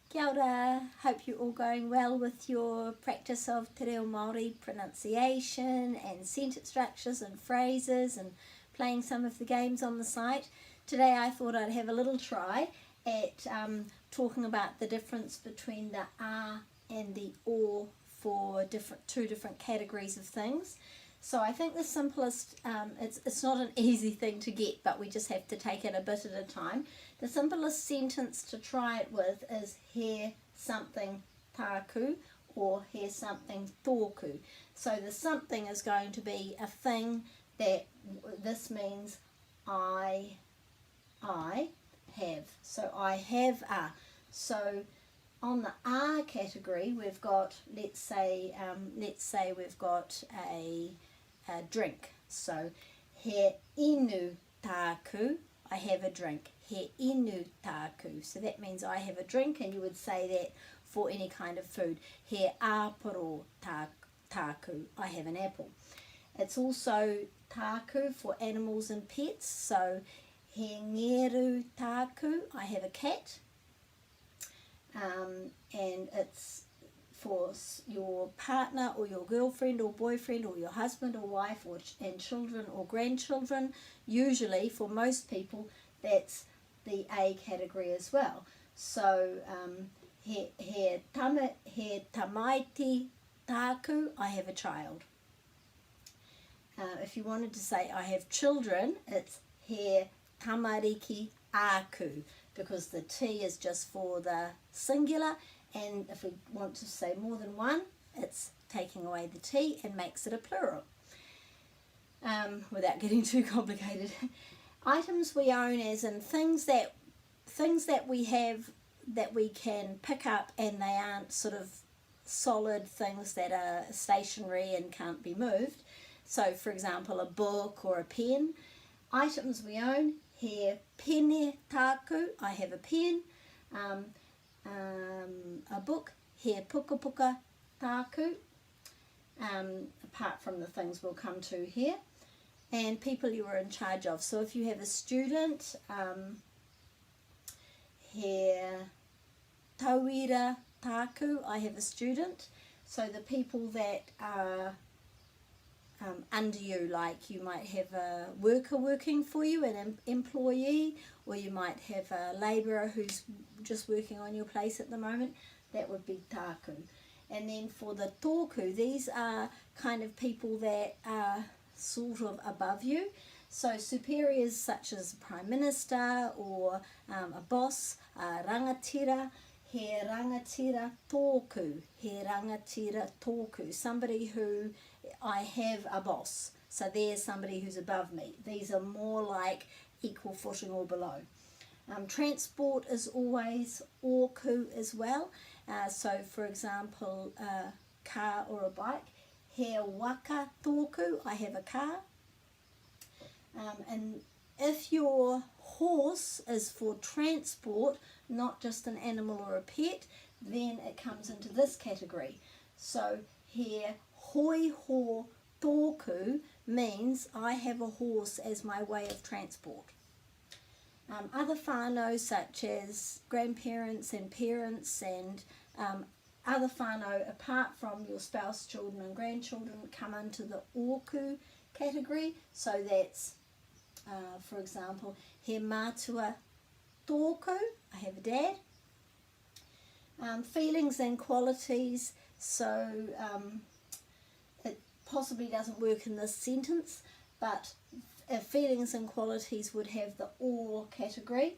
Kia ora, hope you're all going well with your practice of te reo Māori pronunciation and sentence structures and phrases and playing some of the games on the site. Today I thought I'd have a little try at talking about the difference between the a and the o for two different categories of things. So I think the simplest, it's not an easy thing to get, but we just have to take it a bit at a time. The simplest sentence to try it with is he something tāku or he something tōku. So the something is going to be a thing that this means I have. So I have a. So on the a category we've got, let's say we've got a drink. So he inu tāku, I have a drink. He inu tāku. So that means I have a drink, and you would say that for any kind of food. He āporo tāku, I have an apple. It's also tāku for animals and pets. So he ngeru tāku, I have a cat. And it's for your partner or your girlfriend or boyfriend or your husband or wife and children or grandchildren. Usually for most people that's the A category as well. So he tamaiti tāku, I have a child. If you wanted to say I have children, it's he tamariki aku, because the T is just for the singular, and if we want to say more than one, it's taking away the T and makes it a plural. Without getting too complicated. Items we own, as in things that we have that we can pick up and they aren't sort of solid things that are stationary and can't be moved. So for example, a book or a pen. Items we own, he pene tāku, I have a pen. A book, he puka tāku, apart from the things we'll come to here. And people you are in charge of. So if you have a student, he tauira tāku, I have a student. So the people that are under you, like you might have a worker working for you, an employee, or you might have a labourer who's just working on your place at the moment. That would be tāku. And then for the tōku, these are kind of people that are sort of above you. So superiors such as Prime Minister or a boss, rangatira, he rangatira tōku, he rangatira tōku, somebody who I have a boss. So there's somebody who's above me. These are more like equal footing or below. Transport is always oku as well. So for example, a car or a bike, he waka tōku, I have a car. And if your horse is for transport, not just an animal or a pet, then it comes into this category. So here, hoi ho tōku means I have a horse as my way of transport. Other whānau such as grandparents and parents and other whānau apart from your spouse, children and grandchildren come into the oku category. So that's, for example, he mātua tōku, I have a dad. Feelings and qualities, so it possibly doesn't work in this sentence, but feelings and qualities would have the o category.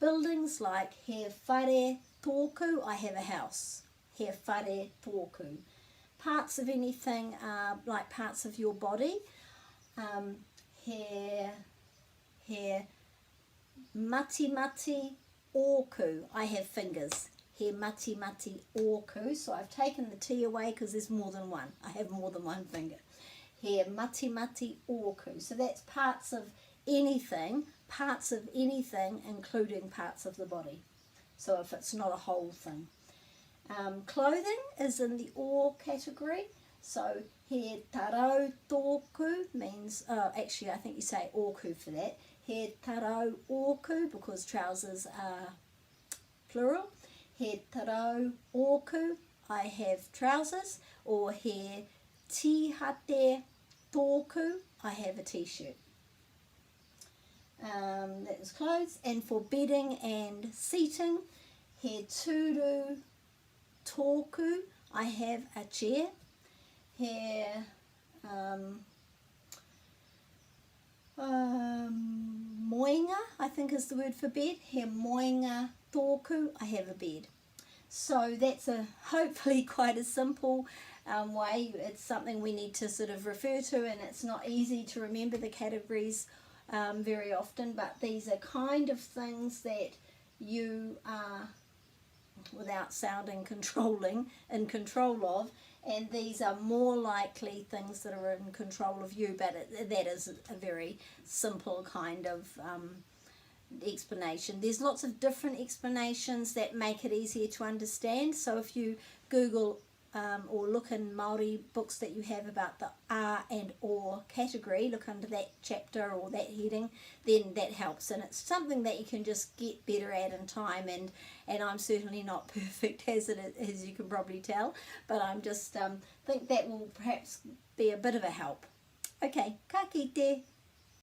Buildings, like he whare tōku, I have a house. He whare tōku. Parts of anything are like parts of your body. He mati oku, I have fingers. He mati oku. So I've taken the T away because there's more than one. I have more than one finger. He mati oku. So that's parts of anything, including parts of the body. So if it's not a whole thing. Clothing is in the o category. So he tarau tōku means, actually I think you say oku for that. He tarau oku because trousers are plural. he tarau oku, I have trousers, or he tihate tōku, I have a t-shirt. That is clothes. And for bedding and seating, he turu tōku, I have a chair. He moinga, I think is the word for bed. He moinga tōku, I have a bed. So that's hopefully quite a simple way. It's something we need to sort of refer to, and it's not easy to remember the categories very often, but these are kind of things that you are, without sounding controlling, in control of, and these are more likely things that are in control of you, but that is a very simple kind of explanation. There's lots of different explanations that make it easier to understand, so if you Google or look in Māori books that you have about the a and or category, look under that chapter or that heading, then that helps, and it's something that you can just get better at in time, and I'm certainly not perfect as you can probably tell, but I'm just think that will perhaps be a bit of a help. Okay, ka kite.